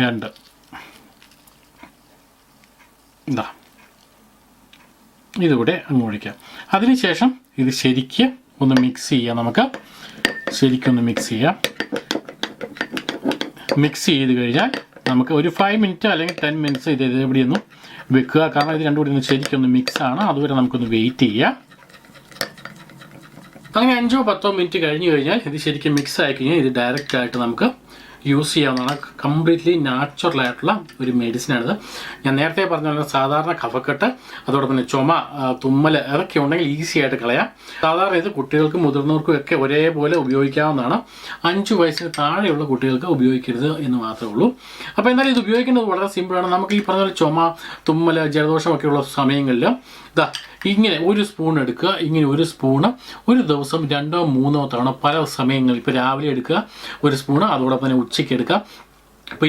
2 ഇതാ ഇതുകൂടെ അങ്ങ് ഒഴിക്കാം. അതിനുശേഷം ഇത് ശരിക്ക് ഒന്ന് മിക്സ് ചെയ്യാം. നമുക്ക് ശരിക്കൊന്ന് മിക്സ് ചെയ്യാം. മിക്സ് ചെയ്ത് കഴിഞ്ഞാൽ നമുക്ക് ഒരു 5 മിനിറ്റ് അല്ലെങ്കിൽ 10 മിനിറ്റ്സ് ഇത് ഇവിടെ ഒന്ന് വെക്കുക. കാരണം ഇത് രണ്ടും കൂടി ഒന്ന് ശരിക്കൊന്ന് മിക്സാണ്. അതുവരെ നമുക്കൊന്ന് വെയിറ്റ് ചെയ്യാം. അങ്ങനെ 5-10 മിനിറ്റ് കഴിഞ്ഞ് കഴിഞ്ഞാൽ ഇത് ശരിക്കും മിക്സ് ആയി കഴിഞ്ഞാൽ ഇത് ഡയറക്റ്റായിട്ട് നമുക്ക് യൂസ് ചെയ്യാവുന്നതാണ്. കംപ്ലീറ്റ്ലി നാച്ചുറലായിട്ടുള്ള ഒരു മെഡിസിനാണിത്. ഞാൻ നേരത്തെ പറഞ്ഞ പോലെ സാധാരണ കഫക്കെട്ട്, അതോടൊപ്പം തന്നെ ചുമ, തുമ്മൽ അതൊക്കെ ഉണ്ടെങ്കിൽ ഈസി ആയിട്ട് കളയാം. സാധാരണ ഇത് കുട്ടികൾക്കും മുതിർന്നവർക്കും ഒക്കെ ഒരേപോലെ ഉപയോഗിക്കാവുന്നതാണ്. 5 വയസ്സിന് താഴെയുള്ള കുട്ടികൾക്ക് ഉപയോഗിക്കരുത് എന്ന് മാത്രമേ ഉള്ളൂ. അപ്പോൾ എന്നാലും ഇത് ഉപയോഗിക്കുന്നത് വളരെ സിമ്പിളാണ്. നമുക്ക് ഈ പറഞ്ഞ പോലെ ചുമ, തുമ്മൽ, ജലദോഷമൊക്കെയുള്ള സമയങ്ങളിൽ ഇതാ ഇങ്ങനെ ഒരു സ്പൂൺ എടുക്കുക. ഇങ്ങനെ ഒരു സ്പൂണ് ഒരു ദിവസം 2-3 തവണ പല സമയങ്ങളിൽ, ഇപ്പോൾ രാവിലെ എടുക്കുക ഒരു സ്പൂണ്, അതോടൊപ്പം തന്നെ ഉച്ചയ്ക്ക് എടുക്കുക,